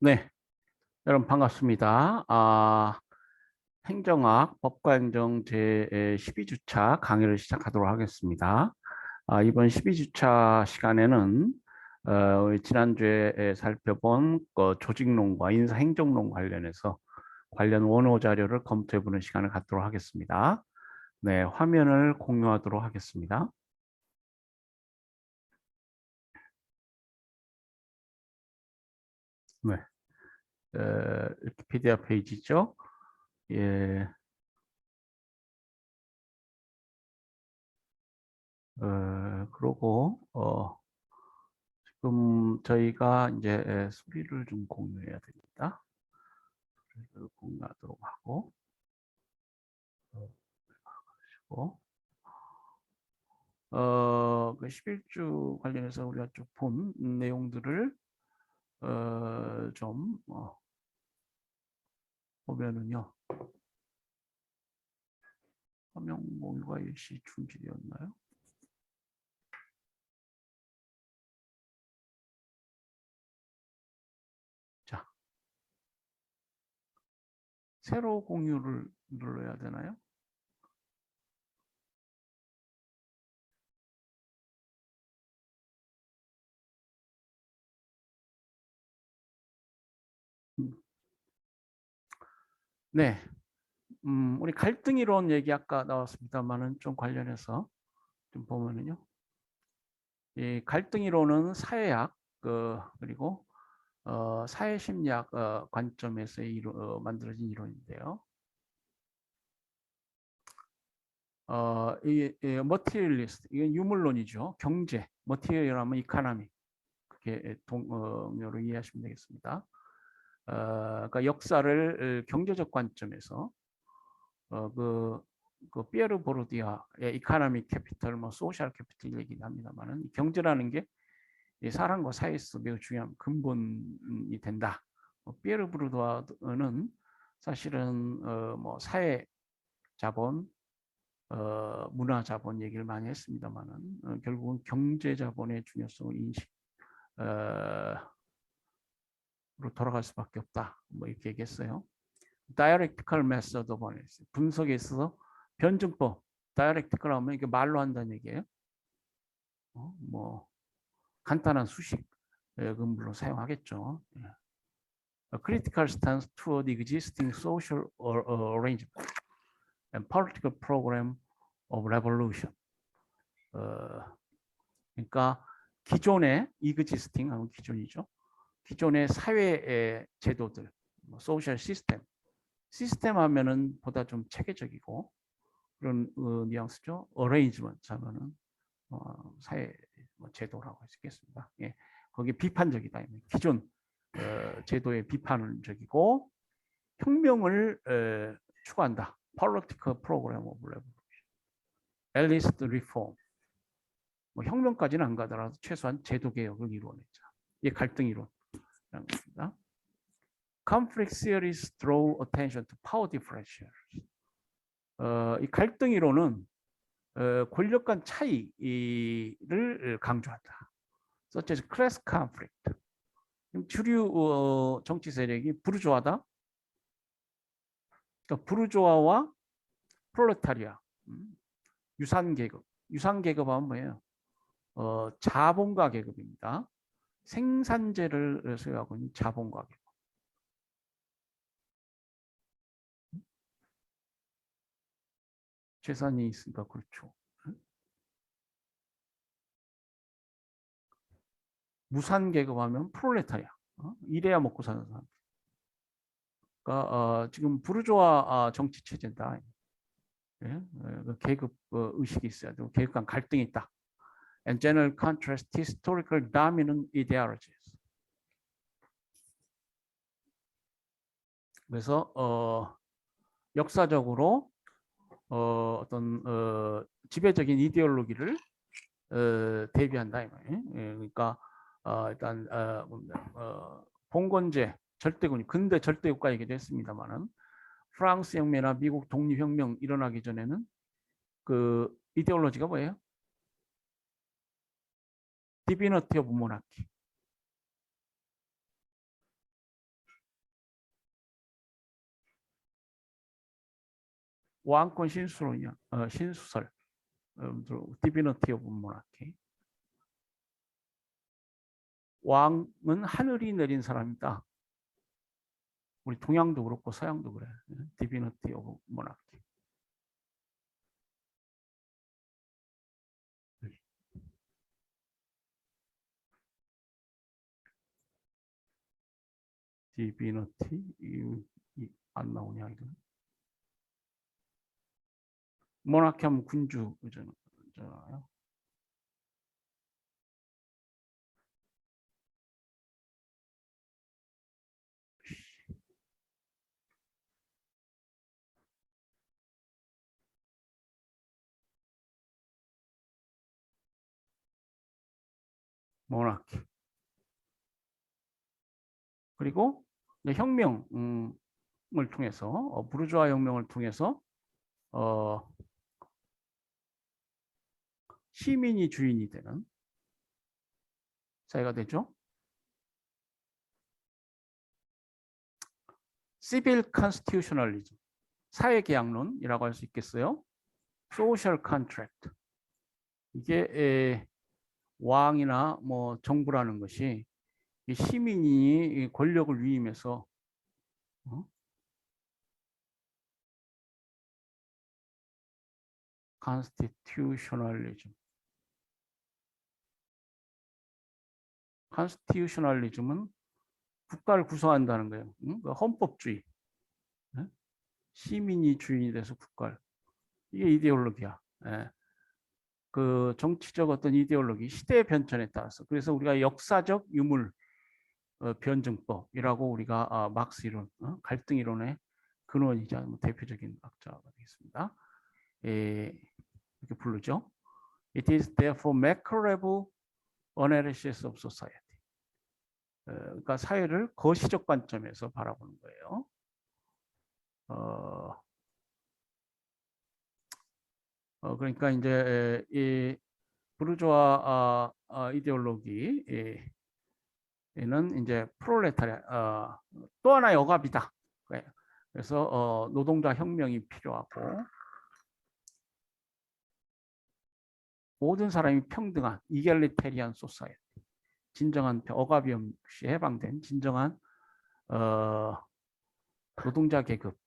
네, 여러분 반갑습니다. 행정학 법과행정 제 12주차 강의를 시작하도록 하겠습니다. 이번 12주차 시간에는 우리 지난주에 살펴본 조직론과 인사행정론 관련해서 관련 원어 자료를 검토해보는 시간을 갖도록 하겠습니다. 네, 화면을 공유하도록 하겠습니다. 네, 위키피디아 페이지죠. 예, 그러고 지금 저희가 이제 소리를 좀 공유해야 됩니다. 소리를 공유하도록 하고, 그리고 그 11주 관련해서 우리가 쭉 본 내용들을 좀 보면은요. 화면 공유가 일시 중지되었나요? 자, 새로 공유를 눌러야 되나요? 음, 네, 우리 갈등 이론 얘기 아까 나왔습니다만은 좀 관련해서 좀 보면은요. 이 갈등 이론은 사회학 그리고 사회심리학 관점에서 만들어진 이론인데요. 이 머티리얼리스트 이건 유물론이죠. 경제, 머티리얼하면 이카노미 그렇게 동료로 이해하시면 되겠습니다. 그러니까 역사를 경제적 관점에서 그 피에르 보르디아의 이카노미 캐피털, 뭐 소셜 캐피털 얘기는 합니다만은 경제라는 게 사람과 사회에서 매우 중요한 근본이 된다. 피에르 보르디아는 사실은 뭐 사회 자본, 문화 자본 얘기를 많이 했습니다만은 결국은 경제 자본의 중요성을 인식으로 돌아갈 수밖에 없다. 뭐 이렇게 얘기했어요. Dialectical method of analysis. 분석에 있어서 변증법. Dialectical 하면 이게 말로 한다는 얘기예요. 뭐 간단한 수식 근물로 사용하겠죠. A critical stance toward existing social arrangement and political program of revolution. 그러니까 기존의 이그지스팅 하면 기존이죠. 기존의 사회의 제도들, 소셜 시스템, 시스템 하면은 보다 좀 체계적이고 그런 뉘앙스죠. 어레인지먼트 하면은 사회 제도라고 할 수 있겠습니다. 예, 거기 비판적이다. 기존 제도의 비판적이고 혁명을 추구한다. Political Program of Revolution, at least reform. 뭐 혁명까지는 안 가더라도 최소한 제도 개혁을 이루어내자. 이게 갈등 이론이라는 겁니다. Conflict theories draw attention to power differential. 이 갈등 이론은 권력 간 차이를 강조한다. such as class conflict. 주류 정치 세력이 부르주아다. 그러니까 부르주아와 프롤레타리아, 유산 계급. 유산 계급 하면 뭐예요? 자본가 계급입니다. 생산재를 소유하고 있는 자본가 계급. 재산이 있으니까 그렇죠. 무산 계급하면 프롤레타리아. 이래야 먹고 사는 사람. 그러니까 지금 부르주아 정치 체제다. 예? 그 계급 의식이 있어야 되고 계급 간 갈등이 있다. And general contrast historical dominant ideologies. 그래서 역사적으로 어떤 지배적인 이데올로기를 대비한다 이 말이에요. 예, 그러니까 일단 봉건제 절대군 근대 절대국가 얘기도 했습니다만은 프랑스 혁명이나 미국 독립혁명 일어나기 전에는 그 이데올로지가 뭐예요? 디비너티 오브 모나키. 왕권 신수론이야. 신수설. 디비니티 오브 모나키. 왕은 하늘이 내린 사람이다. 우리 동양도 그렇고 서양도 그래. 디비니티 오브 모나키. 디비니티 안 나오냐 이거. 모나키 하면 군주잖아요. 모나키. 그리고 혁명을 통해서 부르주아 혁명을 통해서 시민이 주인이 되는 사회가 되죠. 시빌 컨스티튜셔널리즘, 사회계약론이라고 할 수 있겠어요. 소셜 컨트랙트. 이게 왕이나 뭐 정부라는 것이 시민이 권력을 위임해서 컨스티튜셔널리즘. 컨스티튜셔널리즘은 국가를 구성한다는 거예요. 헌법주의. 시민이 주인이 돼서 국가를. 이게 이데올로기야. 그 정치적 어떤 이데올로기, 시대의 변천에 따라서. 그래서 우리가 역사적 유물 변증법이라고 우리가 막스 이론, 갈등 이론의 근원이자 대표적인 학자가 되겠습니다. 이렇게 부르죠. It is therefore macro-level analysis of society. 그러니까 사회를 거시적 관점에서 바라보는 거예요. 그러니까 이제 이 부르주아 이데올로기에는 이제 프롤레타리아 또 하나의 억압이다. 그래서 노동자 혁명이 필요하고 모든 사람이 평등한 이겔리테리안 소사이어티, 진정한 억압이 없이 해방된 진정한 노동자 계급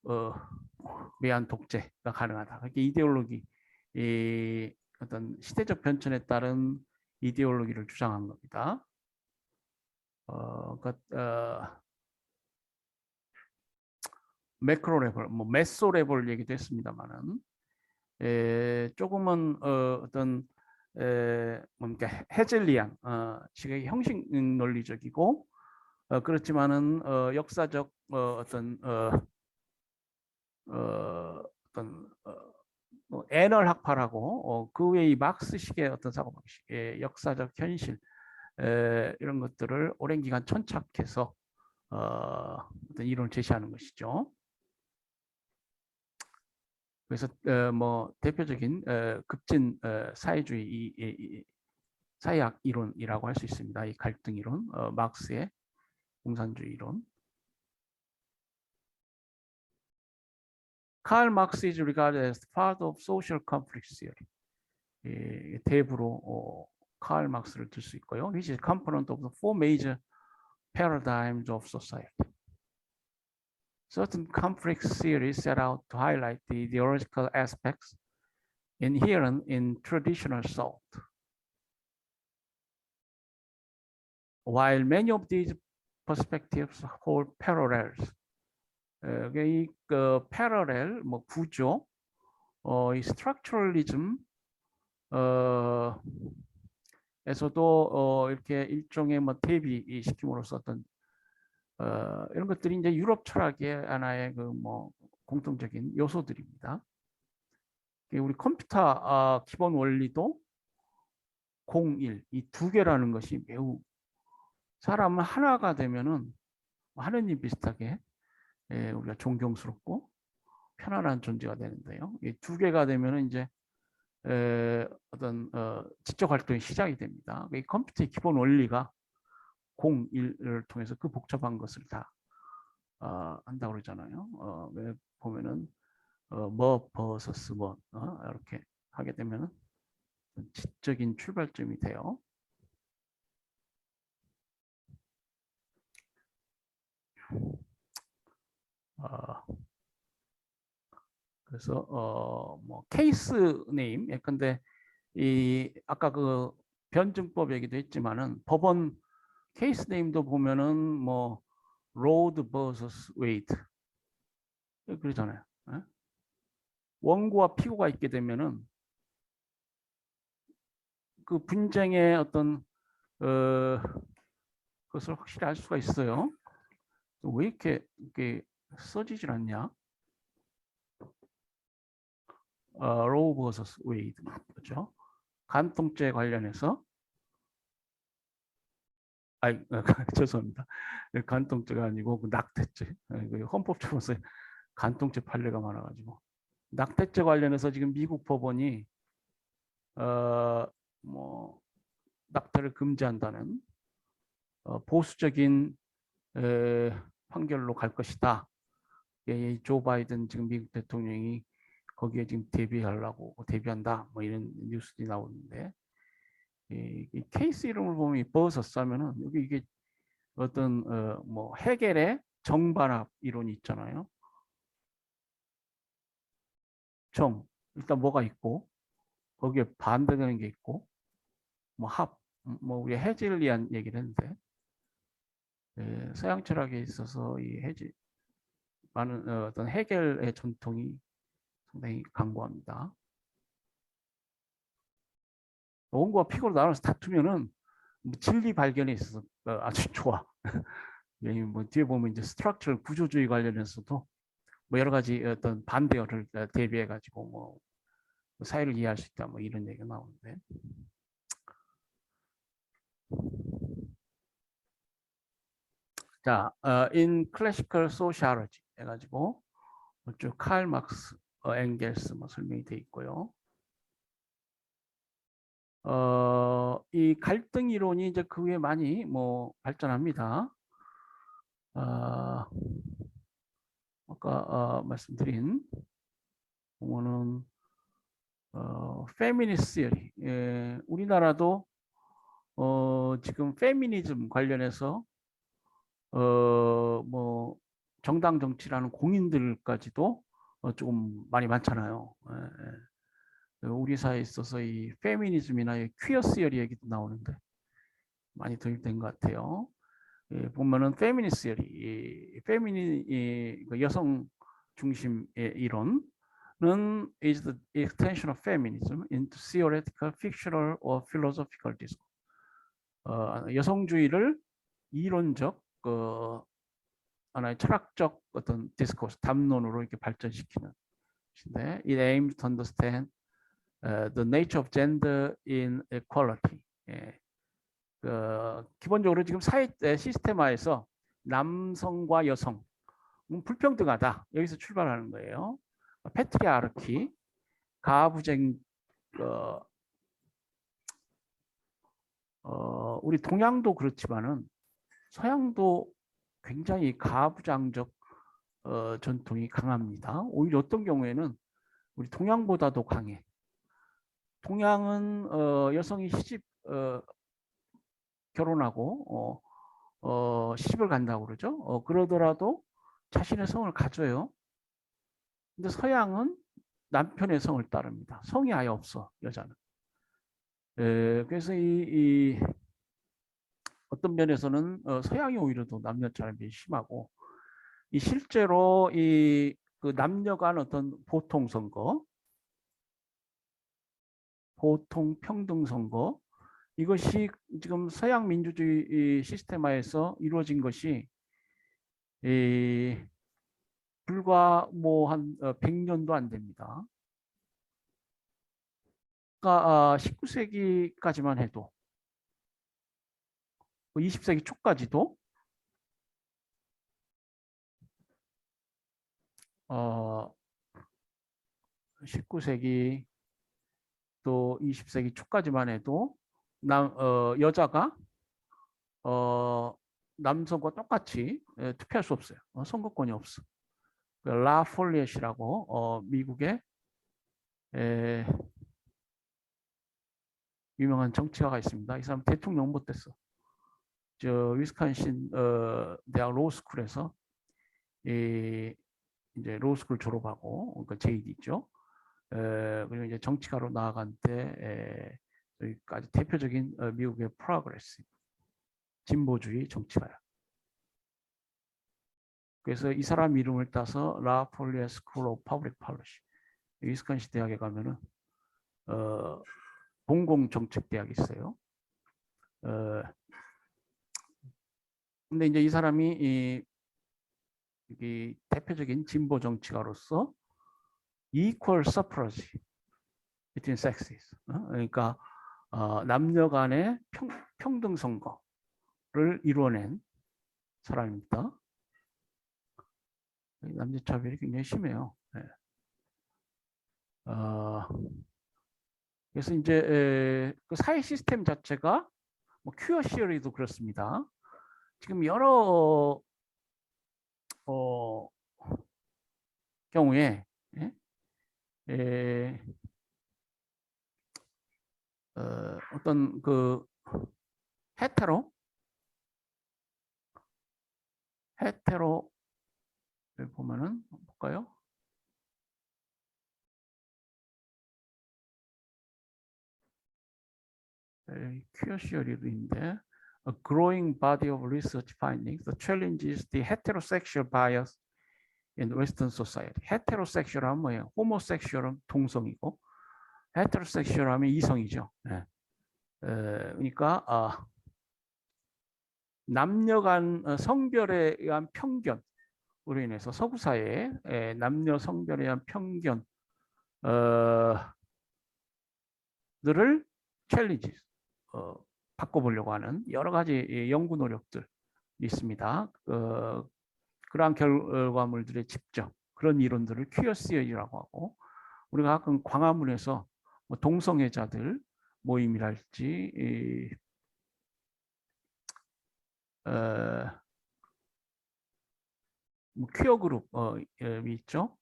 외환 독재가 가능하다. 그렇게 이데올로기 어떤 시대적 변천에 따른 이데올로기를 주장한 겁니다. 매크로 레벨, 뭐 메소 레벨 얘기도 했습니다만은 조금은 어떤 뭡니까 헤즐리안 지금 형식 논리적이고 그렇지만은 역사적 어떤 애널 학파라고 그 외의 막스식의 어떤 사고 방식, 역사적 현실 이런 것들을 오랜 기간 천착해서 어떤 이론을 제시하는 것이죠. 그래서 뭐 대표적인 급진 사회주의 사회학 이론이라고 할 수 있습니다. 이 갈등 이론, 막스의 공산주의 이론. Karl Marx is regarded as the father of social conflict theory. 대부로 칼 막스를 들 수 있고요. Which is component of the four major paradigms of society. Certain conflict theories set out to highlight the ideological aspects inherent in traditional thought. While many of these perspectives hold parallels. 이 parallel, 뭐 구조, 이 structuralism 에서도 이렇게 일종의 뭐 대비시킴으로써 어떤 이런 것들이 이제 유럽 철학의 하나의 그 뭐 공통적인 요소들입니다. 우리 컴퓨터 기본 원리도 0, 1, 이 두 개라는 것이 매우 사람은 하나가 되면은 하느님 비슷하게 우리가 존경스럽고 편안한 존재가 되는데요. 이 두 개가 되면은 이제 어떤 지적 활동이 시작이 됩니다. 이 컴퓨터의 기본 원리가 0, 1을 통해서 그 복잡한 것을 다 한다고 그러잖아요. 보면은 뭐 버서스 뭐 이렇게 하게 되면 지적인 출발점이 돼요. 그래서 뭐 케이스 네임 예컨대 이 아까 그 변증법 얘기도 했지만은 법원 케이스 네임도 보면은 뭐 로드 vs 웨이드 그러잖아요. 원고와 피고가 있게 되면은 그 분쟁의 어떤 그것을 확실히 알 수가 있어요. 왜 이렇게 써지질 않냐? 로우 vs 웨이드 그렇죠? 간통죄 관련해서 죄송합니다. 간통죄가 아니고 그 낙태죄. 헌법처로서 간통죄 판례가 많아가지고 낙태죄 관련해서 지금 미국 법원이 뭐 낙태를 금지한다는 보수적인 판결로 갈 것이다. 조 바이든 지금 미국 대통령이 거기에 지금 대비한다. 뭐 이런 뉴스들이 나오는데 이 케이스 이름을 보면 버서스 하면은 여기 이게 어떤 뭐 해겔의 정반합 이론이 있잖아요. 일단 뭐가 있고 거기에 반대되는 게 있고 뭐 뭐 우리 해질리안 얘기를 했는데 서양 철학에 있어서 이 많은 어떤 해겔의 전통이 상당히 강고합니다. 원고와 피고로 나눠서 다투면은 뭐 진리 발견에 있어서 아주 좋아. 뭐 뒤에 보면 이제 스트럭처럴 구조주의 관련해서도 뭐 여러 가지 어떤 반대어를 대비해 가지고 뭐 사회를 이해할 수 있다 뭐 이런 얘기가 나오는데 자, in classical sociology 해가지고 쭉 칼 막스, 엥겔스 뭐 설명이 돼 있고요. 이 갈등 이론이 이제 그 후에 많이 뭐 발전합니다. 아까 말씀드린 보면은 페미니스트 시어리 우리나라도 지금 페미니즘 관련해서 뭐 정당 정치라는 공인들까지도 조금 많이 많잖아요. 우리 사회에 있어서 이 페미니즘이나 이 퀴어 시어리 얘기도 나오는데 많이 도입된 것 같아요. 보면은 페미니스트 시어리, 여성 중심의 이론은 is the extension of feminism into theoretical, fictional or philosophical discourse. 여성주의를 이론적 하나의 철학적 어떤 디스코스, 담론으로 이렇게 발전시키는 것인데 it aims to understand the nature of gender inequality. 기본적으로 지금 사회 시스템화에서 남성과 여성 불평등하다. 여기서 출발하는 거예요. 패트리아르키, 가부쟁, 우리 동양도 그렇지만은 서양도 굉장히 가부장적 전통이 강합니다. 오히려 어떤 경우에는 우리 동양보다도 강해. 동양은 여성이 시집 결혼하고 시집을 간다고 그러죠. 그러더라도 자신의 성을 가져요. 근데 서양은 남편의 성을 따릅니다. 성이 아예 없어 여자는. 그래서 이 어떤 면에서는 서양이 오히려 더 남녀 차별이 심하고 이 실제로 이 그 남녀 간 어떤 보통 선거, 보통 평등 선거 이것이 지금 서양 민주주의 시스템화에서 이루어진 것이 불과 뭐 한 100년도 안 됩니다. 그러니까 19세기까지만 해도 20세기 초까지도 19세기 또 20세기 초까지만 해도 여자가 남성과 똑같이 투표할 수 없어요. 선거권이 없어. 라 폴리엣이라고 미국의 유명한 정치가가 있습니다. 이 사람 대통령 못 됐어. 저 위스콘신 대학 로스쿨에서 이제 로스쿨 졸업하고 그 JD죠. 그리고 이제 정치가로 나아간 때 여기까지 대표적인 미국의 프로그레시브 진보주의 정치가야. 그래서 이 사람 이름을 따서 라 폴리엣 스쿨 오브 퍼블릭 폴리시 위스콘신 대학에 가면은 공공정책 대학이 있어요. 근데 이제 이 사람이 이 대표적인 진보 정치가로서 equal suffrage between sexes, 그러니까 남녀 간의 평등 선거를 이루어낸 사람입니다. 남녀 차별이 굉장히 심해요. 네. 그래서 이제 그 사회 시스템 자체가 뭐 큐어 시어리도 그렇습니다. 지금 여러 경우에 어떤 그 헤테로를 보면은 볼까요? 큐어 시어리인데 a growing body of research findings that challenges the heterosexual bias in Western society. 헤테로섹슈얼 하면 뭐예요? 호모섹슈얼은 동성이고 헤테로섹슈얼 하면 이성이죠. 네. 그러니까 남녀 간 성별에 의한 편견으로 인해서 서구 사회에 남녀 성별에 의한 편견 들을 챌린지 바꿔보려고 하는 여러 가지 연구 노력들이 있습니다. 그러한 결과물들의 집적 그런 이론들을 퀴어 시어리라고 하고 우리가 가끔 광화문에서 뭐 동성애자들 모임이랄지 뭐 퀴어 그룹이 있죠.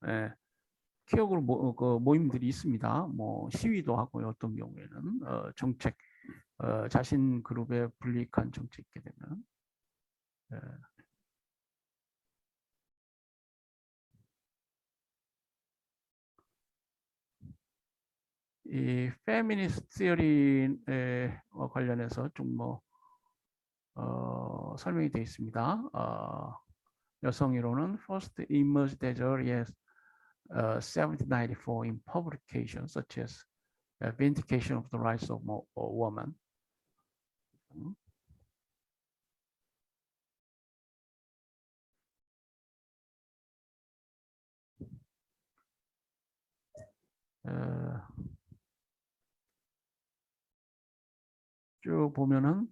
퀴어 그룹 모임들이 있습니다. 뭐 시위도 하고 어떤 경우에는 정책 자신 그룹에 불이익한 정책 있게 되면 이 페미니스트 시어리에 관련해서 좀 뭐 설명이 되어 있습니다. 여성 이론은 first emerged as early as 1794 in publications such as Vindication of the Rights of Woman. 쭉 보면은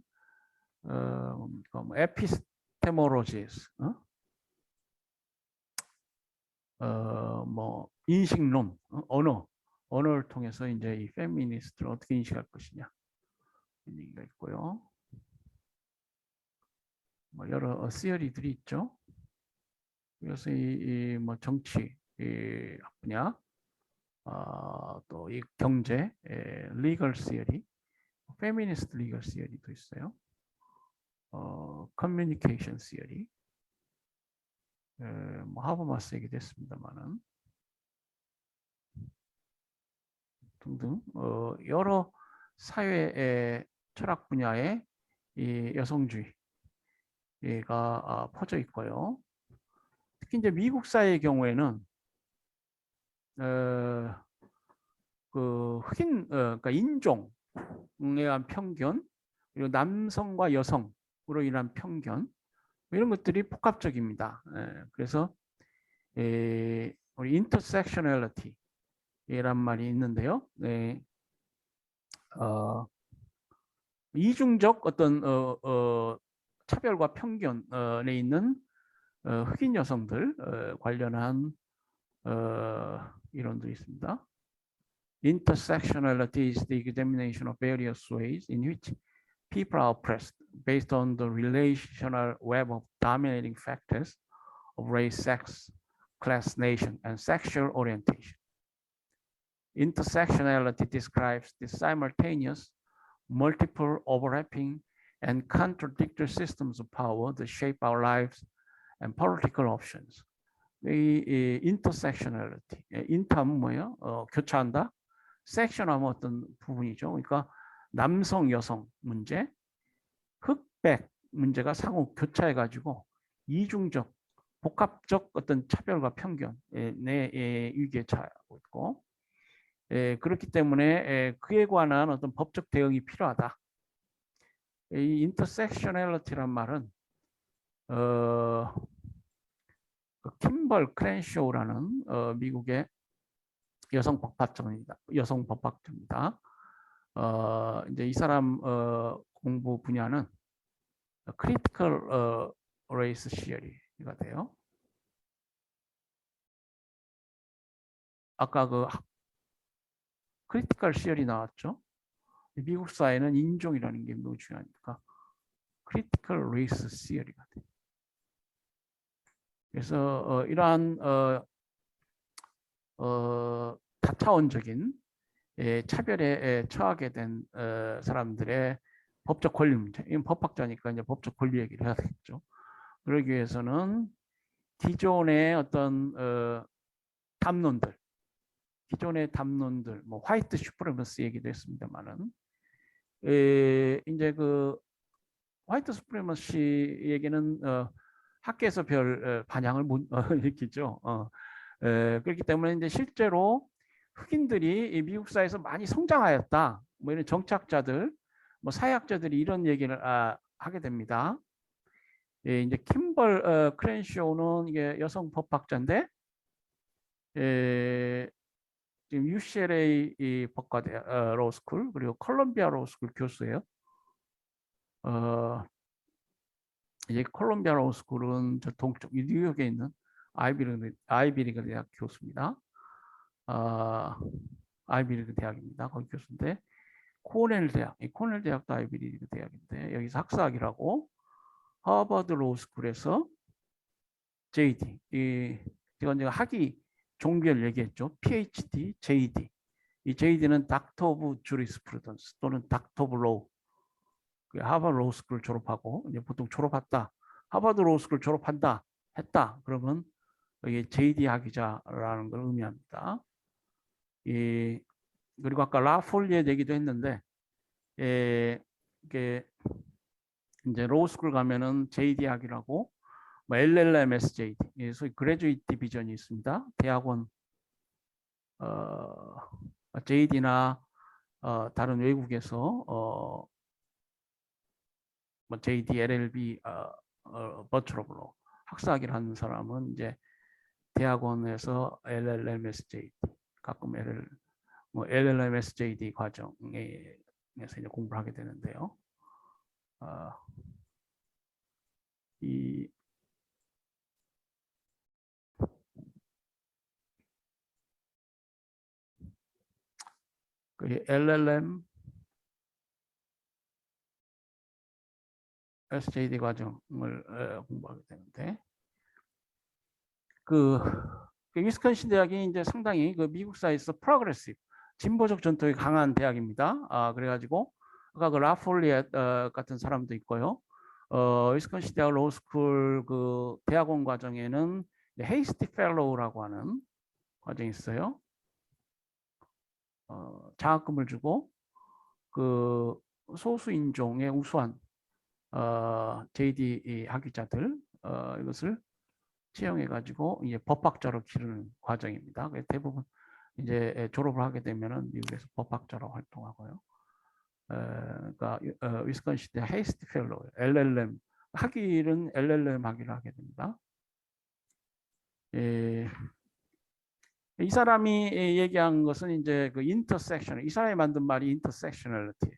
epistemologies, 뭐 인식론, 언어를 통해서 이제 이 페미니스트를 어떻게 인식할 것이냐 이런 얘기가 있고요. 뭐 여러 시어리들이 있죠. 그래서 이 뭐 정치 분야, 또 이 경제, 리걸 시어리, 페미니스트 리걸 시어리도 있어요. 커뮤니케이션 시어리, 뭐 하버마스 얘기도 했습니다만은 등등 여러 사회의 철학 분야의 이 여성주의가 퍼져 있고요. 특히 이제 미국 사회의 경우에는 그 흑인 그러니까 인종에 의한 편견 그리고 남성과 여성으로 인한 편견 이런 것들이 복합적입니다. 그래서 우리 인터섹셔널리티란 말이 있는데요. 이중적 어떤 차별과 편견에 있는 흑인 여성들 관련한 이론도 있습니다. Intersectionality is the examination of various ways in which people are oppressed based on the relational web of dominating factors of race, sex, class, nation, and sexual orientation. Intersectionality describes the simultaneous, multiple, overlapping, and contradictory systems of power that shape our lives and political options. 이 intersectionality, inter하면 뭐예요? 교차한다. section하면 어떤 부분이죠. 그러니까 남성, 여성 문제, 흑백 문제가 상호 교차해가지고 이중적, 복합적 어떤 차별과 편견 내 위기에 처하고 있고, 그렇기 때문에 그에 관한 어떤 법적 대응이 필요하다. 이 intersectionality란 말은 킴벌 크랜쇼라는 미국의 여성 법학자입니다. 이제 이 사람 공부 분야는 critical race theory가 돼요. 아까 그 critical theory 나왔죠. 미국 사회는 인종이라는 게 매우 중요하니까 critical race theory가 돼요. 그래서 이러한 다차원적인 차별에 처하게 된 사람들의 법적 권리 문제. 이건 법학자니까 이제 법적 권리 얘기를 해야 되겠죠. 그러기 위해서는 기존의 어떤 담론들, 뭐 화이트 슈프리머시 얘기도 했습니다만은, 이제 그 화이트 슈프리머시 얘기는 학계에서 별 반향을 못 일으키죠. 그렇기 때문에 이제 실제로 흑인들이 미국 사회에서 많이 성장하였다. 뭐 이런 정치학자들, 뭐 사회학자들이 이런 얘기를 하게 됩니다. 이제 킴벌 크랜쇼는 이게 여성 법학자인데, 지금 UCLA 법과대 로스쿨 그리고 콜롬비아 로스쿨 교수예요. 이제 콜롬비아 로스쿨은 저 동쪽 뉴욕에 있는 아이비리그 대학 교수입니다. 아이비리그 대학입니다. 거기 교수인데 코넬 대학도 아이비리그 대학인데 여기서 학사학위라고 하버드 로스쿨에서 JD 이건 제가 학위 종별 얘기했죠. PhD, JD. 이 JD는 닥터 오브 주리스프루던스 또는 닥터 오브 로우. 하버드 로스쿨 졸업하고 이제 보통 졸업했다. 하버드 로스쿨 졸업한다. 했다. 그러면 이게 JD 학위자라는 걸 의미합니다. 그리고 아까 라폴리에 얘기도 했는데 이게 이제 로스쿨 가면은 JD 학위라고 뭐 LLMSJD, 소위 그레주에이트 디비전이 있습니다. 대학원 JD나 다른 외국에서 뭐 JD, LLB, 버추러블로 학사학위를 하는 사람은 이제 대학원에서 LLMSJD, 가끔 LLMSJD 과정에서 이제 공부를 하게 되는데요. 그 LLM SJD 과정을 공부하게 되는데 그 위스콘신 대학이 이제 상당히 그 미국 사회에서 프로그레시브 진보적 전통이 강한 대학입니다. 그래가지고 아까 그 라폴리엣 같은 사람도 있고요. 위스콘신 대학 로스쿨 그 대학원 과정에는 헤이스티 펠로우라고 하는 과정이 있어요. 장학금을 주고 그 소수 인종의 우수한 JD 학위자들 이것을 채용해가지고 이제 법학자로 기르는 과정입니다. 대부분 이제 졸업을 하게 되면은 미국에서 법학자로 활동하고요. 그러니까 위스콘신 대 헤이스티 펠로우, LLM 학위는 LLM 학위를 하게 됩니다. 이 사람이 얘기한 것은 이제 그 인터섹션, 이 사람이 만든 말이 인터섹셔널리티.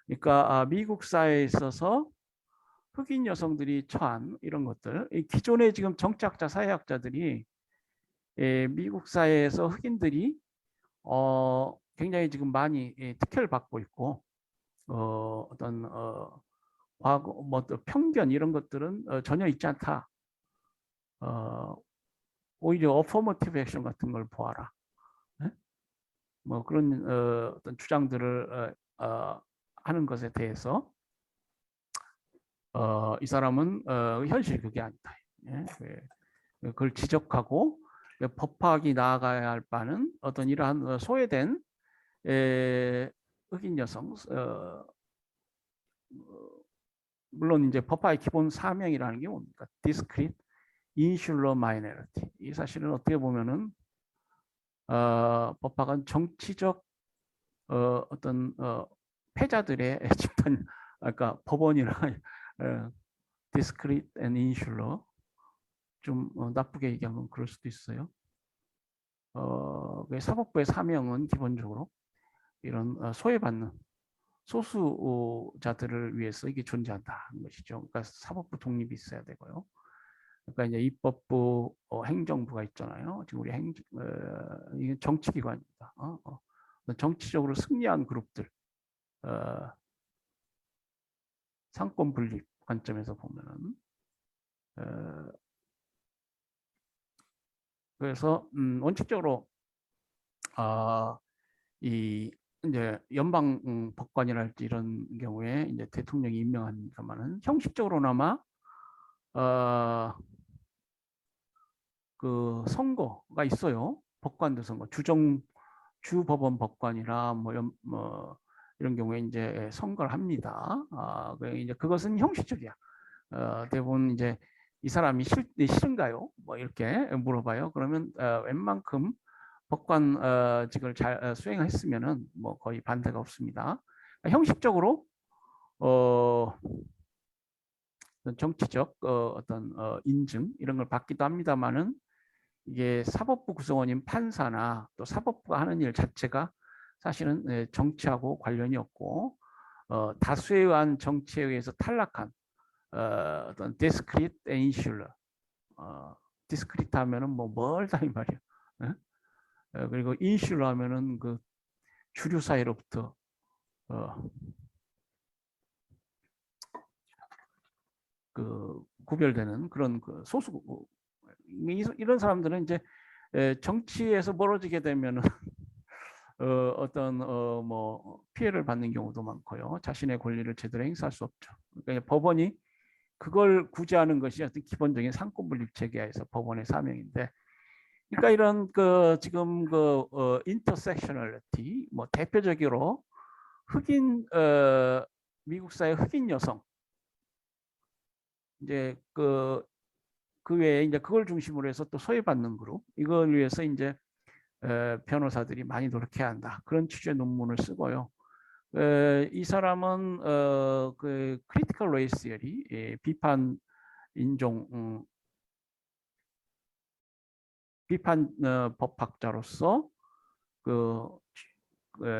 그러니까 미국 사회에 있어서 흑인 여성들이 처한 이런 것들, 기존의 지금 정치학자, 사회학자들이 미국 사회에서 흑인들이 굉장히 지금 많이 특혜를 받고 있고 어떤 과거 뭐 편견 이런 것들은 전혀 있지 않다. 오히려 어포머티브 액션 같은 걸 보아라. 네? 뭐 그런 어떤 주장들을 하는 것에 대해서 이 사람은 현실 그게 아니다. 예? 그걸 지적하고 법학이 나아가야 할 바는 어떤 이러한 소외된 흑인 여성, 물론 이제 법학의 기본 사명이라는 게 뭡니까? Discrete Insular Minority. 이 사실은 어떻게 보면은 법학은 정치적 어떤 패자들의 집단, 그러니까 법원이나 Discrete and Insular, 좀 나쁘게 얘기하면 그럴 수도 있어요. 사법부의 사명은 기본적으로 이런 소외받는 소수자들을 위해서 이게 존재한다는 것이죠. 그러니까 사법부 독립이 있어야 되고요. 그러니까 이제 입법부, 행정부가 있잖아요. 지금 우리 이게 정치기관입니다. 정치적으로 승리한 그룹들, 상권 분립 관점에서 보면은, 그래서 원칙적으로 이 이제 연방 법관이랄지 이런 경우에 이제 대통령이 임명합니다만은 형식적으로나마 그 선거가 있어요. 법관들 선거, 주법원 법관이나 뭐 이런 경우에 이제 선거를 합니다. 이제 그것은 형식적이야. 대부분 이제 이 사람이 싫은가요? 뭐 이렇게 물어봐요. 그러면 웬만큼 법관직을 잘 수행했으면은 뭐 거의 반대가 없습니다. 형식적으로 정치적 어떤 인증 이런 걸 받기도 합니다만은 이게 사법부 구성원인 판사나 또 사법부가 하는 일 자체가 사실은 정치하고 관련이 없고 다수에 의한 정치에 의해서 탈락한 어떤 디스크리트 인슐러, 디스크리트 하면은 뭐 멀다 이 말이야. 그리고 인슐러 하면은 그 주류 사회로부터 그 구별되는 그런 그 소수, 이런 사람들은 이제 정치에서 멀어지게 되면은 어떤 뭐 피해를 받는 경우도 많고요. 자신의 권리를 제대로 행사할 수 없죠. 그러니까 법원이 그걸 구제하는 것이 어떤 기본적인 상권분립 체계에서 법원의 사명인데, 그러니까 이런 그 지금 그 인터섹셔널리티, 뭐 대표적으로 흑인 미국 사회 흑인 여성, 이제 그 외에 이제 그걸 중심으로 해서 또 소외받는 그룹, 이걸 위해서 이제 변호사들이 많이 노력해야 한다. 그런 취지의 논문을 쓰고요. 이 사람은 그 크리티컬 레이스 시어리, 비판 인종, 비판 법학자로서 그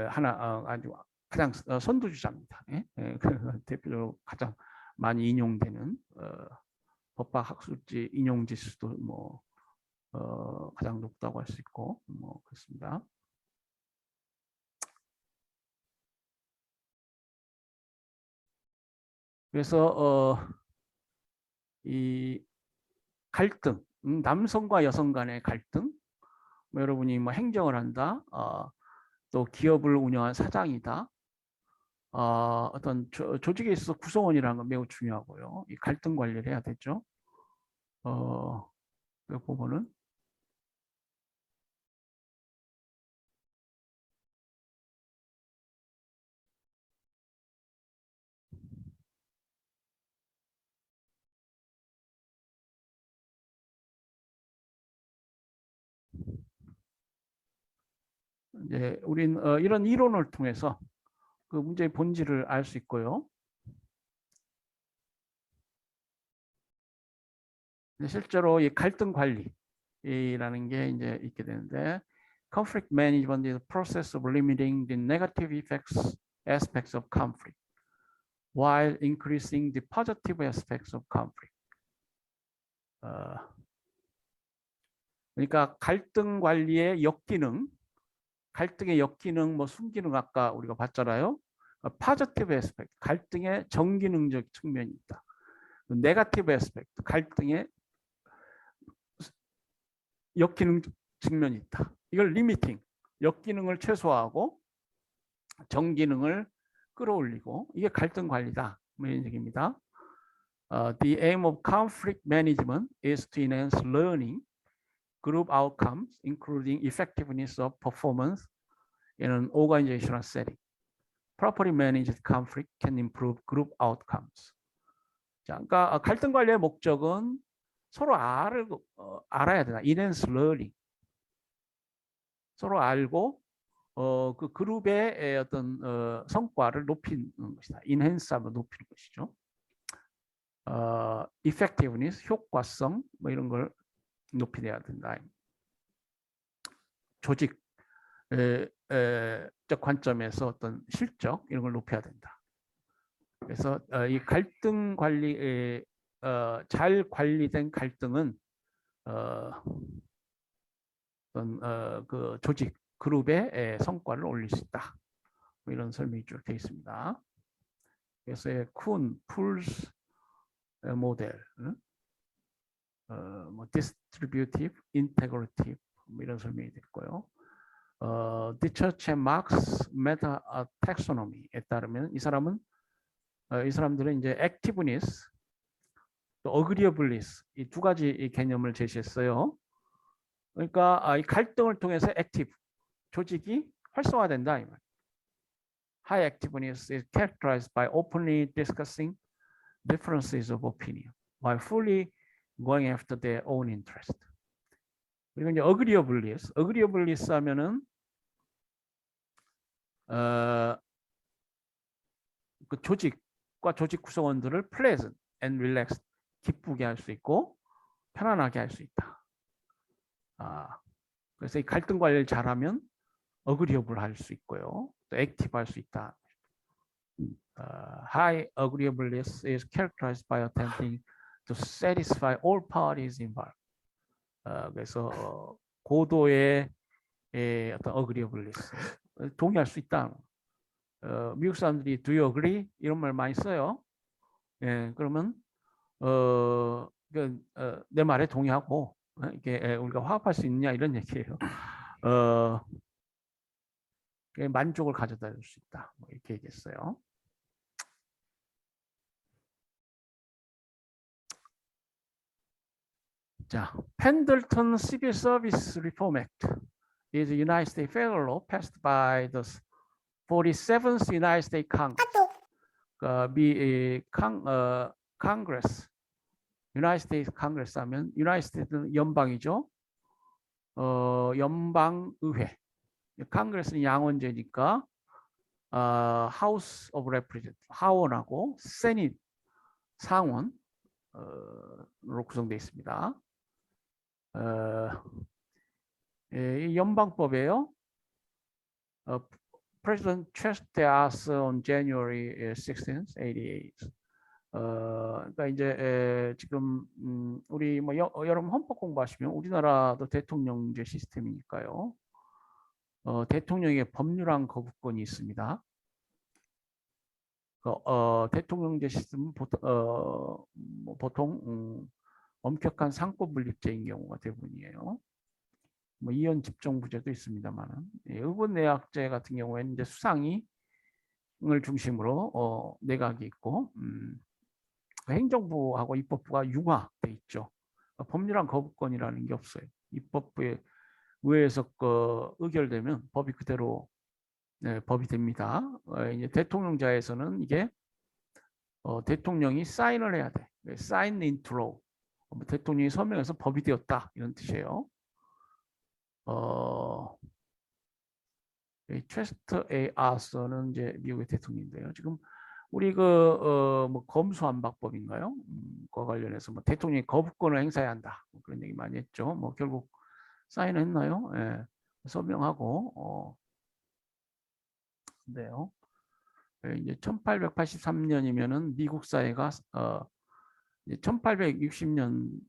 하나 아주 가장 선두주자입니다. 예? 대표적으로 가장 많이 인용되는 법학 학술지 인용 지수도 뭐 가장 높다고 할 수 있고 뭐 그렇습니다. 그래서 이 갈등, 남성과 여성 간의 갈등, 뭐 여러분이 뭐 행정을 한다, 또 기업을 운영한 사장이다, 어떤 조직에 있어서 구성원이라는 건 매우 중요하고요. 이 갈등 관리를 해야 되죠. 그 부분은 이제 우린 이런 이론을 통해서 그 문제의 본질을 알 수 있고요. 실제로 이 갈등 관리라는 게 이제 있게 되는데, conflict management is a process of limiting the negative effects aspects of conflict while increasing the positive aspects of conflict. 그러니까 갈등 관리의 역기능, 갈등의 역기능, 뭐 순기능 아까 우리가 봤잖아요. positive aspect, 갈등의 정기능적 측면이 있다. 네거티브 에스펙트, 갈등의 역기능 측면이 있다. 이걸 리미팅, 역기능을 최소화하고 정기능을 끌어올리고 이게 갈등 관리다. 뭐 이런 얘기입니다. The aim of conflict management is to enhance learning, group outcomes, including effectiveness of performance in an organizational setting. Properly managed conflict can improve group outcomes. 자, 그러니까 갈등 관리의 목적은 서로 알아야 되나. Enhance learning. 서로 알고 그 그룹의 어떤 성과를 높이는 것이다. Enhance 하면 높이는 것이죠. Effectiveness, 효과성 뭐 이런 걸 높이내야 된다. 조직적 관점에서 어떤 실적 이런 걸 높여야 된다. 그래서 이 갈등 관리 잘 관리된 갈등은 어떤 그 조직 그룹의 성과를 올릴 수 있다. 뭐 이런 설명이 쭉 되어 있습니다. 그래서 쿤, 풀스 모델, 뭐 distributive, integrative 뭐 이런 설명이 됐고요. 디처체 막스 메타 텍소노미에 따르면 이 사람들은 이제 액티브니스 또 어그리어블리스 이 두 가지 개념을 제시했어요. 그러니까 이 갈등을 통해서 액티브 조직이 활성화된다 이 말. High activeness is characterized by openly discussing differences of opinion while fully going after their own interest. 그리고 이제 어그리어블리스 하면은 그 조직과 조직 구성원들을 pleasant and relaxed 기쁘게 할 수 있고 편안하게 할 수 있다. 그래서 이 갈등 관리를 잘하면 어그리어블 할 수 있고요. 또 액티브 할 수 있다. High agreeableness is characterized by attempting to satisfy all parties involved. 그래서 고도의 어떤 agreeableness 동의할 수 있다. 미국 사람들이 do you agree 이런 말 많이 써요. 예, 그러면 내 말에 동의하고 이게 우리가 화합할 수 있느냐 이런 얘기예요. 만족을 가져다 줄 수 있다. 뭐 이렇게 얘기했어요. 자, Pendleton Civil Service Reform Act is a United States federal law passed by the 47th United States Congress. Congress, United States Congress 하면 United States는 연방이죠. 연방의회. Congress는 양원제니까 House of Representatives, 하원하고 Senate, 상원으로 구성되어 있습니다. 이 연방법이에요. President Chester Arthur on January 16, 88. 그러니까 이제 지금 우리 뭐 여러분 헌법 공부하시면 우리나라도 대통령제 시스템이니까요. 대통령의 법률안 거부권이 있습니다. 대통령제 시스템은 보통 엄격한 상권 분립제인 경우가 대부분이에요. 뭐 이원 집정부제도 있습니다만은 의원 내각제 같은 경우에는 이제 수상이 을 중심으로 내각이 있고 행정부하고 입법부가 융화돼 있죠. 법률안 거부권이라는 게 없어요. 입법부에 의회에서 의결되면 법이 그대로 법이 됩니다. 이제 대통령자에서는 이게 대통령이 사인을 해야 돼. Sign into law. 대통령이 서명해서 법이 되었다 이런 뜻이에요. 체스터 A. 아서는 이제 미국의 대통령인데요. 지금 우리 뭐 검수안박법인가요? 그와 관련해서 뭐 대통령이 거부권을 행사해야 한다. 뭐 그런 얘기 많이 했죠. 뭐 결국 사인했나요? 예. 서명하고 근데요. 이제 1883년이면은 미국 사회가 1860년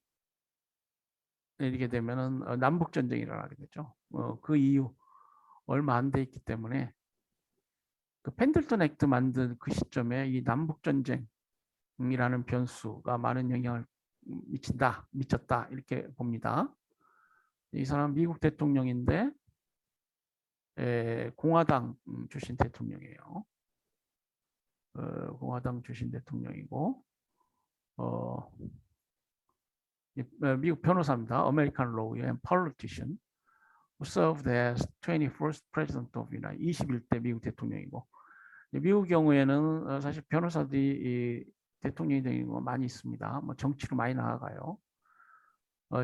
이렇게 되면은 남북 전쟁이 일어나게 되죠. 그 이후 얼마 안 돼 있기 때문에 그 펜들턴 액트 만든 그 시점에 이 남북 전쟁이라는 변수가 많은 영향을 미쳤다 이렇게 봅니다. 이 사람 미국 대통령인데 공화당 출신 대통령이에요. 공화당 출신 대통령이고 미국 변호사입니다. American lawyer and politician who served as 21st president of United 21대 미국 대통령이고 미국 경우에는 사실 변호사들이 대통령이 되는 거 많이 있습니다. 뭐 정치로 많이 나아가요.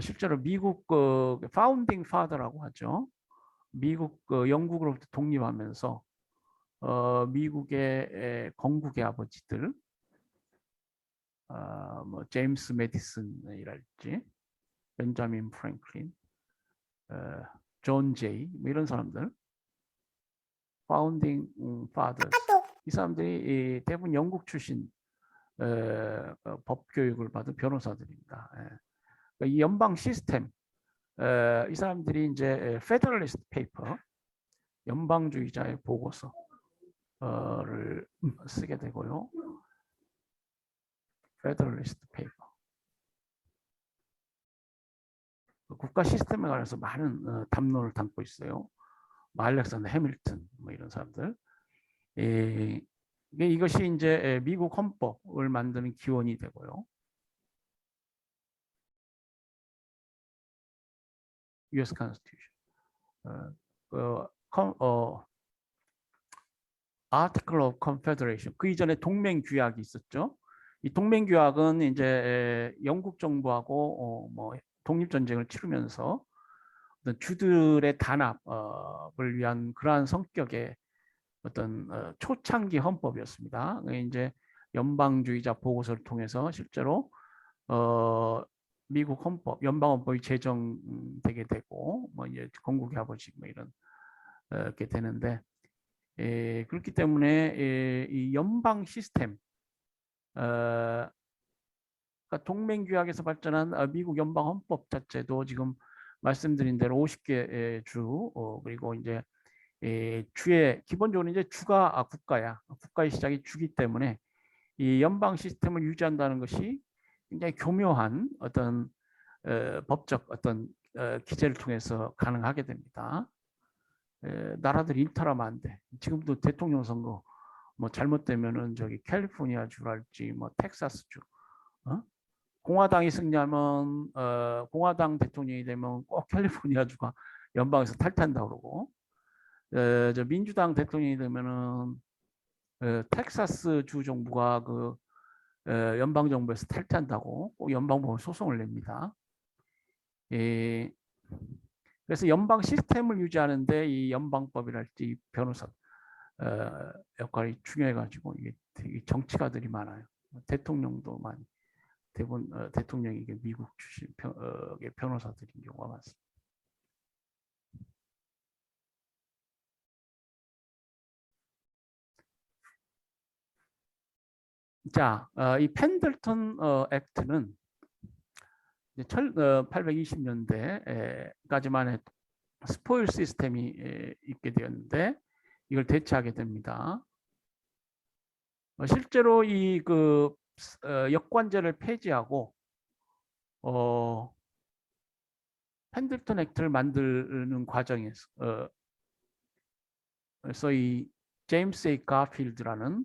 실제로 미국 파운딩 파더라고 하죠. 미국 영국으로부터 독립하면서 미국의 건국의 아버지들, 뭐 제임스 메디슨이랄지, 벤자민 프랭클린, 존 제이, 뭐 이런 사람들, 파운딩 파더스. 이 사람들이 대부분 영국 출신 법 교육을 받은 변호사들입니다. 그러니까 이 연방 시스템, 이 사람들이 이제 페더럴리스트 페이퍼, 연방주의자의 보고서를 쓰게 되고요. 페더럴리스트 페이퍼. 국가 시스템에 관해서 많은 담론을 담고 있어요. 알렉산더 해밀턴 뭐 이런 사람들. 이것이 이제 미국 헌법을 만드는 기원이 되고요. U.S. Constitution. Article of Confederation. 그 이전에 동맹규약이 있었죠. 이 동맹규약은 이제 영국 정부하고 뭐 독립전쟁을 치르면서 어떤 주들의 단합을 위한 그러한 성격의 어떤 초창기 헌법이었습니다. 이제 연방주의자 보고서를 통해서 실제로 미국 헌법, 연방헌법이 제정되게 되고 뭐 이제 건국의 아버지 뭐 이런 게 되는데 그렇기 때문에 이 연방 시스템, 그러니까 동맹규약에서 발전한 미국 연방 헌법 자체도 지금 말씀드린 대로 50개 주 그리고 이제 주의 기본적으로 이제 주가 국가야. 국가의 시작이 주기 때문에 이 연방 시스템을 유지한다는 것이 굉장히 교묘한 어떤 법적 어떤 기제를 통해서 가능하게 됩니다. 나라들이 일탈하면 안 돼. 지금도 대통령 선거 뭐 잘못되면은 저기 캘리포니아 주랄지 뭐 텍사스 주, 공화당이 승리하면 공화당 대통령이 되면 꼭 캘리포니아 주가 연방에서 탈퇴한다 그러고, 저 민주당 대통령이 되면은 텍사스 주 정부가 그 연방 정부에서 탈퇴한다고 꼭 연방법원 소송을 냅니다. 그래서 연방 시스템을 유지하는데 이 연방법이랄지 변호사 역할이 중요해가지고 이게 되게 정치가들이 많아요. 대통령도 많이 대부분 대통령이 이게 미국 출신 변호사들인 경우가 많습니다. 자, 이 펜들턴 액트는 1820년대까지만 스포일 시스템이 있게 되었는데 이걸 대체하게 됩니다. 실제로 이 그 역관제를 폐지하고 펜들턴 액트를 만드는 과정에서 그래서 이 제임스 A 가필드라는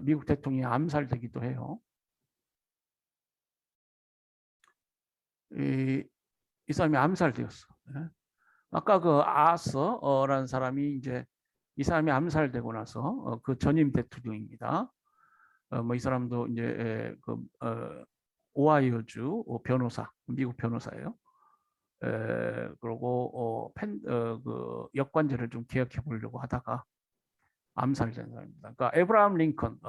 미국 대통령이 암살되기도 해요. 이 사람이 암살되었어. 아까 그 아서라는 사람이 이제 이 사람이 암살되고 나서 그 전임 대통령입니다. 뭐 이 사람도 이제 그 오하이오주 변호사, 미국 변호사예요. 그리고 그 역관제를 좀 개혁해 보려고 하다가 암살된 사람입니다. 그러니까 에브라함 링컨,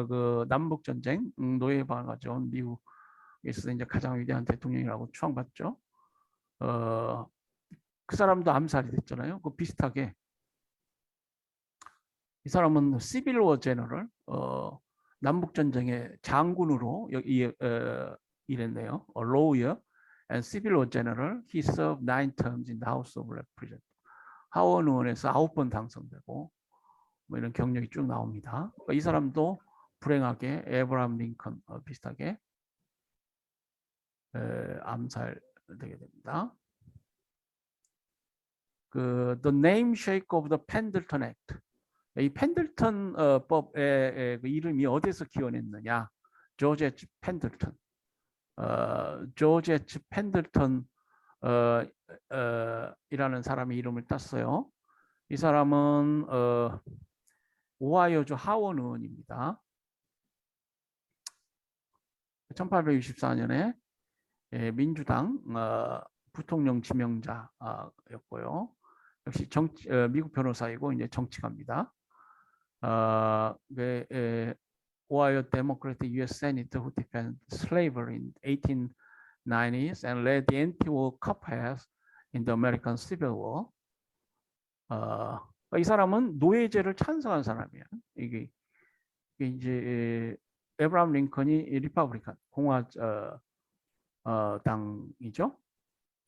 그 남북 전쟁 노예방을 가져온 미국에서 이제 가장 위대한 대통령이라고 추앙받죠. 그 사람도 암살이 됐잖아요. 그 비슷하게 이 사람은 시빌 워 제너럴, 남북 전쟁의 장군으로 일했네요. lawyer and civil war general. He served 9 terms in the House of Representatives. 하원 의원에서 9번 당선되고 뭐 이런 경력이 쭉 나옵니다. 그러니까 이 사람도 불행하게 에브라함 링컨 비슷하게 암살되게 됩니다. 그 The Namesake of the Pendleton Act. 이 펜들턴 법의 그 이름이 어디서 기원했느냐? 조지 H. 펜들턴. 조지 H. 펜들턴 이라는 사람의 이름을 땄어요. 이 사람은 오하이오주 하원 의원입니다. 1864년에 민주당 부통령 지명자였고요. 역시 미국 변호사이고 이제 정치가입니다. Ohio Democratic U.S. Senator who defended slavery in 1890s and led the anti-war caucus in the American Civil War. 이 사람은 노예제를 찬성한 사람이에요. 이게 이제 에브라함 링컨이 리퍼블리칸 공화당이죠.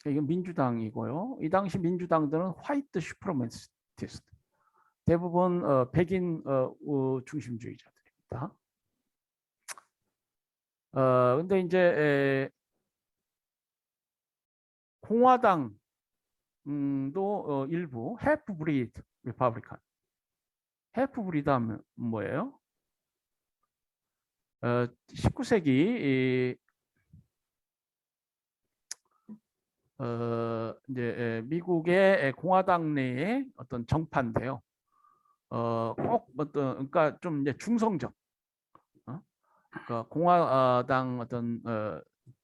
이건 민주당이고요. 이 당시 민주당들은 화이트 슈프리머시스트, 대부분 백인 중심주의자들입니다. 근데 이제 공화당도 일부 half breed 리퍼블리칸. half breed 하면 뭐예요? 19세기 이제 미국의 공화당 내의 어떤 정파인데요. 꼭 어떤 그러니까 좀 이제 중성적, 그러니까 공화당 어떤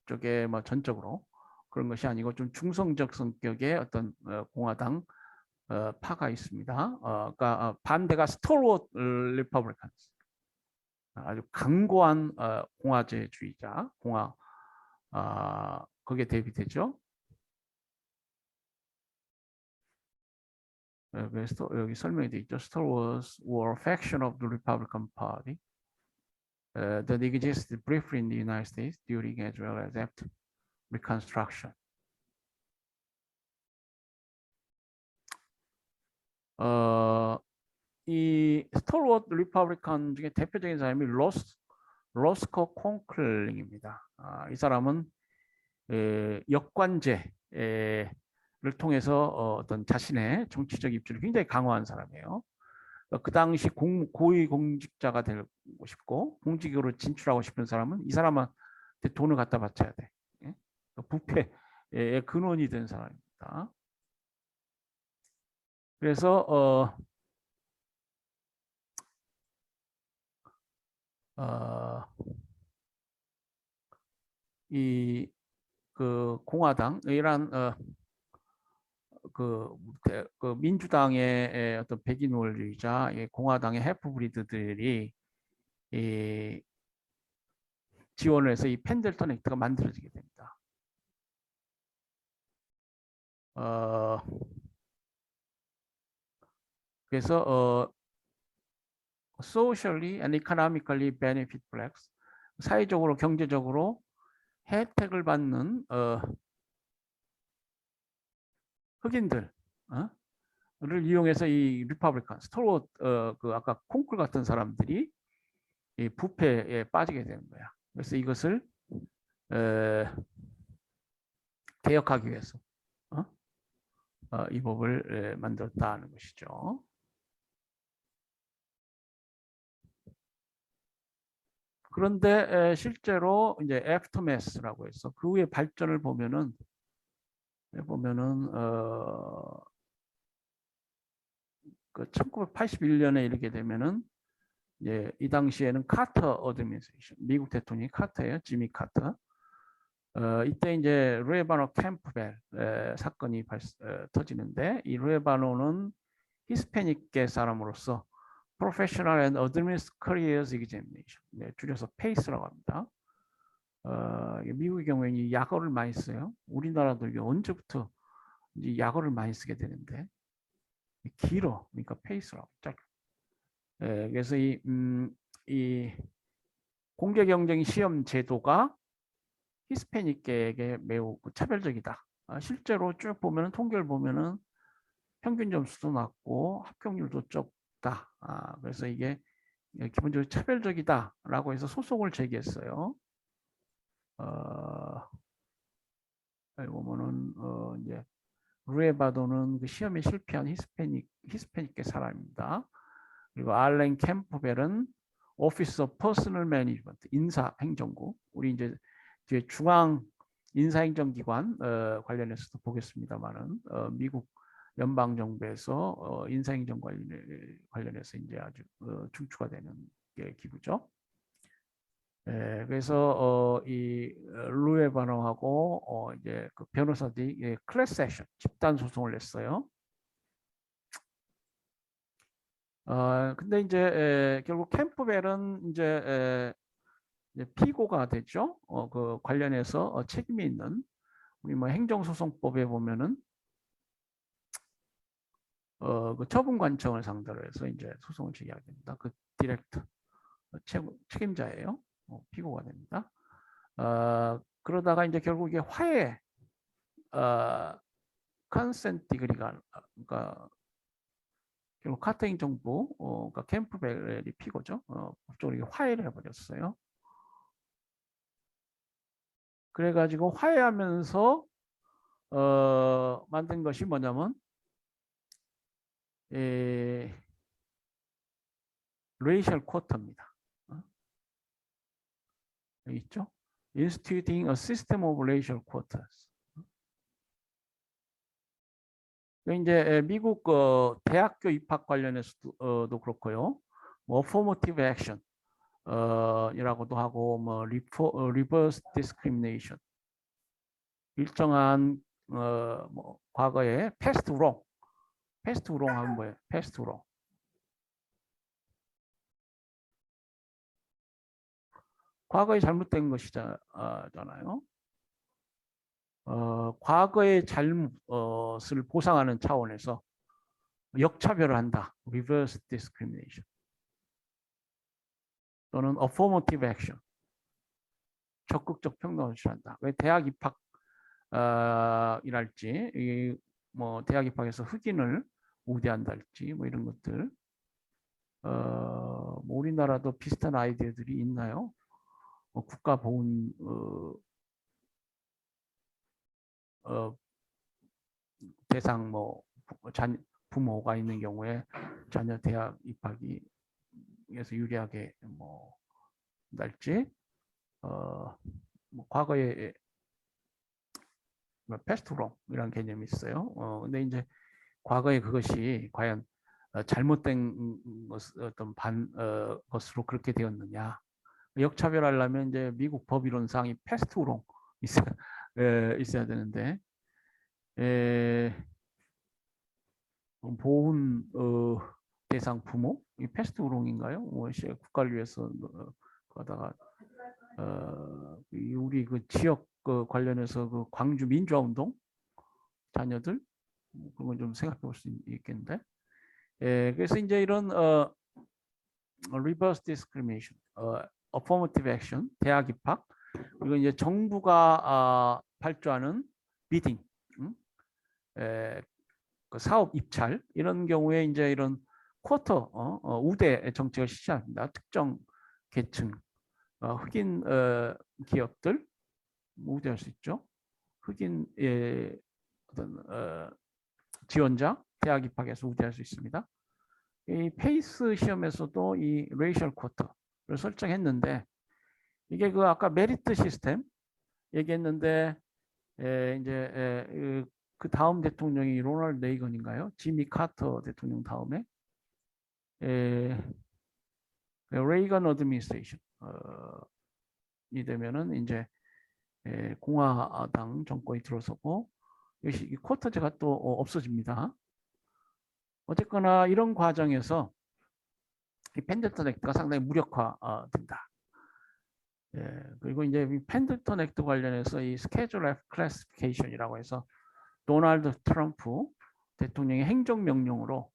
쪽에 뭐 전적으로 그런 것이 아니고 좀 중성적 성격의 어떤 공화당 파가 있습니다. 그러니까 반대가 스톨워트 리퍼블리칸, 아주 강고한 공화제주의자, 거기에 대비되죠. 여기 설명이 되어 있죠. Stalwarts were a faction of the Republican Party that existed briefly in the United States during as well as after Reconstruction. 이 스톨워트 리퍼블리칸 중에 대표적인 사람이 로스코 콩클링입니다. 이 사람은 역관제를 통해서 어떤 자신의 정치적 입지를 굉장히 강화한 사람이에요. 그 당시 고위 공직자가 되고 싶고 공직으로 진출하고 싶은 사람은 이 사람한테 돈을 갖다 바쳐야 돼. 부패의 근원이 된 사람입니다. 그래서 이 그 공화당 이란 그 민주당의 어떤 백인 원리주의자 공화당의 해프브리드들이 지원을 해서 이 펜들턴 액트가 만들어지게 됩니다. 그래서 socially and economically benefit blacks, 사회적으로 경제적으로 혜택을 받는 흑인들을 이용해서 이 리퍼블리칸, 스톨워트 그 아까 콩쿨 같은 사람들이 이 부패에 빠지게 되는 거야. 그래서 이것을 개혁하기 위해서 이 법을 만들었다는 것이죠. 그런데 실제로 이제 애프터매스라고 해서 그 후에 발전을 보면은 그 1981년에 이르게 되면은 이제 이 당시에는 카터 어드미니스트레이션, 미국 대통령이 카터예요, 지미 카터. 이때 이제 루에바노 캠프벨 사건이 터지는데 이 루에바노는 히스패닉계 사람으로서 Professional and Administrative Careers Examination, 줄여서 PACE라고 합니다. 미국의 경우에는 약어를 많이 써요. 우리나라도 이게 언제부터 이제 약어를 많이 쓰게 되는데 길어, 그러니까 PACE라고 짧게. 그래서 이 공개 경쟁 시험 제도가 히스패닉계에게 매우 차별적이다. 실제로 쭉 보면은 통계를 보면은 평균 점수도 낮고 합격률도 적다. 그래서 이게 기본적으로 차별적이다라고 해서 소송을 제기했어요. 여기 보면은 이제 루에바도는 그 시험에 실패한 히스패닉계 사람입니다. 그리고 알렌 캠프벨은 오피스 오브 퍼스널 매니지먼트 인사행정국. 우리 이제 뒤에 중앙 인사행정기관 관련해서도 보겠습니다만은 미국 연방정부에서 인사행정 관련해서 이제 아주 중추가 되는 게 기구죠. 그래서 이 루에바노하고 이제 그 변호사들이 클래스 액션 집단 소송을 냈어요. 근데 이제 결국 캠프벨은 이제 피고가 되죠. 그 관련해서 책임이 있는 우리 뭐 행정소송법에 보면은 그 처분관청을 상대로 해서 이제 소송을 제기하게 됩니다. 그 디렉트 책임자예요. 피고가 됩니다. 그러다가 이제 결국 이게 화해 컨센트 디그리가 그러니까 결국 카터링 정부 그러니까 캠프벨이 피고죠. 법적으로 화해를 해버렸어요. 그래가지고 화해하면서 만든 것이 뭐냐면 레이셜 쿼터입니다. 여기 있죠? Instituting a system of racial quotas. 이제 미국 대학교 입학 관련해서도 그렇고요. 뭐 affirmative action 이라고도 하고 뭐 reverse discrimination 일정한 뭐 과거에 past wrong 하면 뭐예요? past wrong 과거에 잘못된 것이잖아요. 과거의 잘못을 보상하는 차원에서 역차별을 한다. reverse discrimination 또는 affirmative action 적극적 평등을 취한다. 왜 대학 입학 이랄지 뭐 대학 입학에서 흑인을 우대한달지 뭐 이런 것들 뭐 우리나라도 비슷한 아이디어들이 있나요? 국가 보훈 대상 뭐 부모가 있는 경우에 자녀 대학 입학이 에서 유리하게 뭐 날지 뭐 과거에 패스트롱이라는 개념이 있어요. 근데 이제 과거에 그것이 과연 잘못된 어떤 것으로 그렇게 되었느냐? 역차별하려면 이제 미국 법이론상이 패스트롱 있어야 되는데 보훈 대상 부모 이 패스트롱인가요? 국가를 위해서 하다가 우리 그 지역 관련해서 그 광주 민주화운동 자녀들 그런 건 좀 생각해 볼 수 있겠는데 그래서 이제 이런 reverse discrimination, affirmative action, 대학 입학 그리고 이제 정부가 발주하는 비딩, 그 사업 입찰 이런 경우에 이제 이런 쿼터 우대 정책을 실시합니다. 특정 계층 흑인 기업들 우대할 수 있죠. 흑인의 어떤 지원자 대학 입학에서 우대할 수 있습니다. 이 페이스 시험에서도 이 레이셜 쿼터를 설정했는데 이게 그 아까 메리트 시스템 얘기했는데 이제 그 다음 대통령이 로널드 레이건인가요? 지미 카터 대통령 다음에 레이건 어드미니스트레이션이 되면은 이제 공화당 정권이 들어서고 이 쿼터제가 또 없어집니다. 어쨌거나 이런 과정에서 이 펜들턴 액트가 상당히 무력화된다. 그리고 이제 이 펜들턴 액트 관련해서 이 스케줄 F 클래시피케이션이라고 해서 도널드 트럼프 대통령의 행정명령으로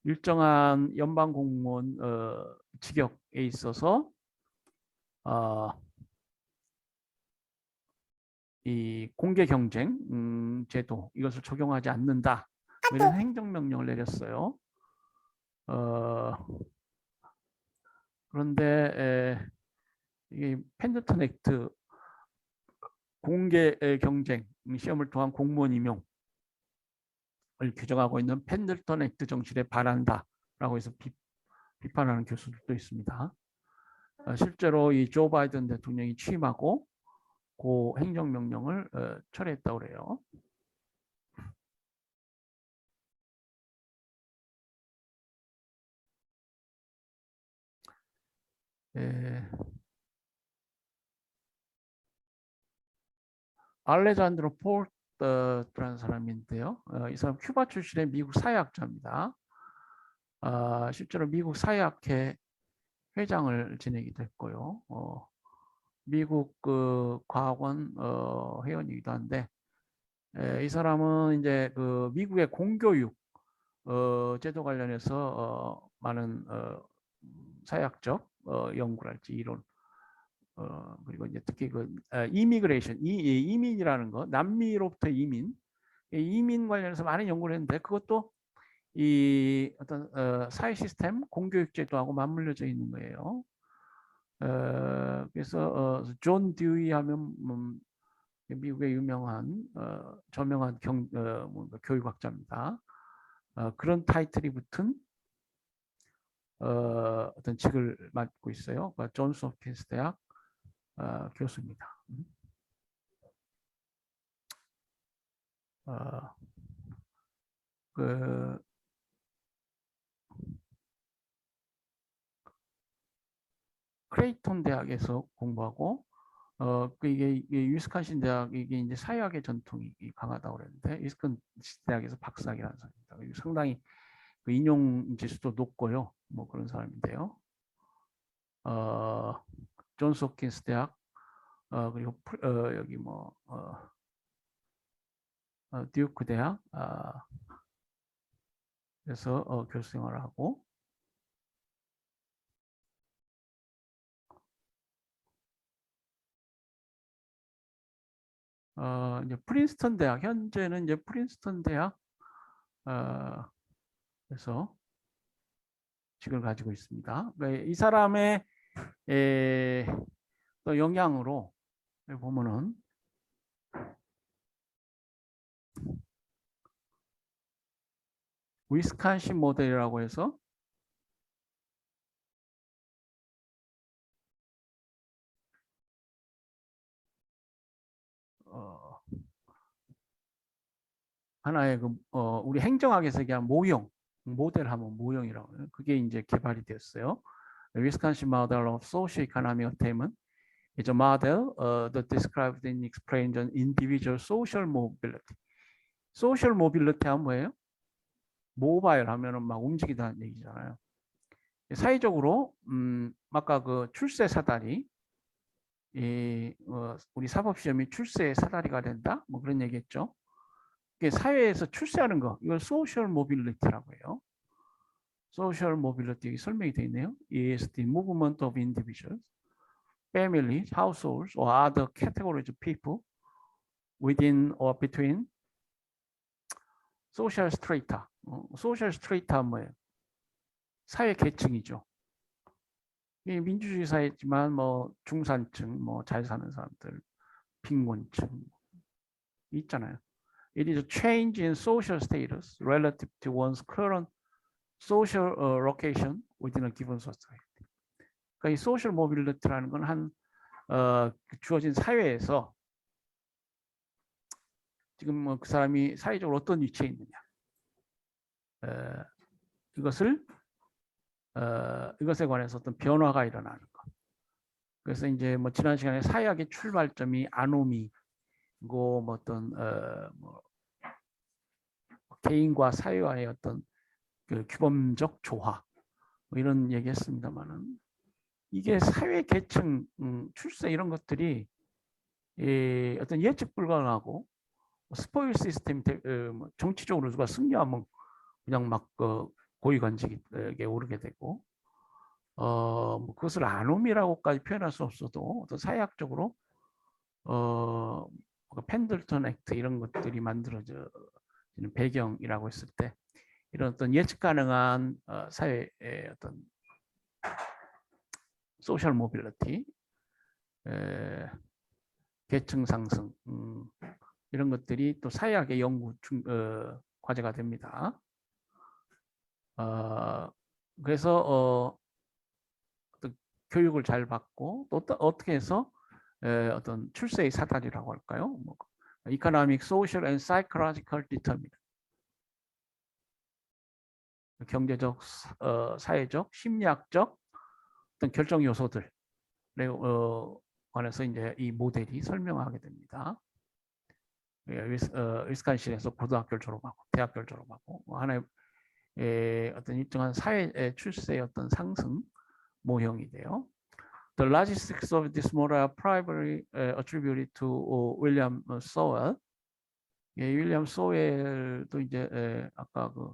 일정한 연방 공무원 직역에 있어서 이 공개 경쟁 제도 이것을 적용하지 않는다. 이런 행정명령을 내렸어요. 그런데 이 펜들턴 액트 공개 경쟁 시험을 통한 공무원 임용 규정하고 있는 펜들턴 액트 정신에 반한다라고 해서 비판하는 교수들도 있습니다. 실제로 이 조 바이든 대통령이 취임하고 그 행정명령을 철회했다고 그래요. 알레잔드로 포르트라는 사람인데요. 이 사람 큐바 출신의 미국 사회학자입니다. 실제로 미국 사회학회 회장을 지내기도 했고요. 미국 그 과학원 회원이기도 한데 이 사람은 이제 그 미국의 공교육 제도 관련해서 많은 사회학적 연구랄지 이론 그리고 이제 특히 그 이미그레이션 이민이라는 거 남미로부터 이민 관련해서 많은 연구를 했는데 그것도 이 어떤 사회 시스템 공교육 제도하고 맞물려져 있는 거예요. 그래서 존 듀이 하면 미국의 유명한 저명한 교육학자입니다. 그런 타이틀이 붙은 어떤 직을 맡고 있어요. 존스 홉킨스 대학 교수입니다. 그 크레이톤 대학에서 공부하고 이게 위스콘신 대학 이게 이제 사회학의 전통이 강하다고 그랬는데 위스콘신 대학에서 박사학위라는 사람입니다. 상당히 그 인용 지수도 높고요. 뭐 그런 사람인데요. 존스 홉킨스 대학 그리고 여기 뭐 듀크 대학 그래서 교수 생활을 하고 이제 프린스턴 대학 현재는 이제 프린스턴 대학 그래서 직을 가지고 있습니다. 이 사람의 또 영향으로 보면은 위스콘신 모델이라고 해서 하나의 그 우리 행정학에서 얘기한 모형 모델하면 모형이라고 해요. 그게 이제 개발이 됐어요. Wisconsin Model of Socio-Economic Attainment is a model that describes and explains an individual social mobility. Social mobility 하면 뭐예요? 모바일 하면은 막 움직이다는 얘기잖아요. 사회적으로 아까 그 출세 사다리 우리 사법시험이 출세 사다리가 된다 뭐 그런 얘기했죠. 이게 사회에서 출세하는 거 이걸 소셜 모빌리티라고 해요. 소셜 모빌리티 설명이 되어 있네요. is the movement of individuals, families, households or other categories of people within or between social strata. social strata 뭐예요? 사회 계층이죠. 이 민주주의 사회지만 뭐 중산층, 뭐 잘 사는 사람들, 빈곤층 있잖아요. It is a change in social status relative to one's current social location within a given society. 그러니까 이 social mobility라는 건 한 주어진 사회에서 지금 뭐 그 사람이 사회적으로 어떤 위치에 있느냐 이것에 관해서 어떤 변화가 일어나는 것. 그래서 이제 뭐 지난 시간에 사회학의 출발점이 아노미고 뭐 어떤 뭐 개인과 사회와의 어떤 그 규범적 조화 뭐 이런 얘기했습니다만은 이게 사회 계층 출세 이런 것들이 어떤 예측 불가능하고 스포일 시스템 뭐 정치적으로 누가 승리하면 그냥 막 고위관직에 오르게 되고 뭐 그것을 아노미라고까지 표현할 수 없어도 어떤 사회학적으로 펜들턴 액트 이런 것들이 만들어지는 배경이라고 했을 때 이런 어떤 예측 가능한 사회의 어떤 소셜 모빌리티, 계층 상승 이런 것들이 또 사회학의 연구 과제가 됩니다. 그래서 어떤 교육을 잘 받고 또 어떻게 해서 어떤 출세의 사다리라고 할까요? 뭐, economic, social and psychological determinant. 경제적, 사회적, 심리학적 어떤 결정 요소들에 관해서 이제 이 모델이 설명하게 됩니다. 위스콘신에서 고등학교를 졸업하고 대학교를 졸업하고 하나의 어떤 일정한 사회 출세의 어떤 상승 모형이 돼요. The logistics of this model are primarily attributed to William Sowell. 윌리엄 소웰도 이제 아까 그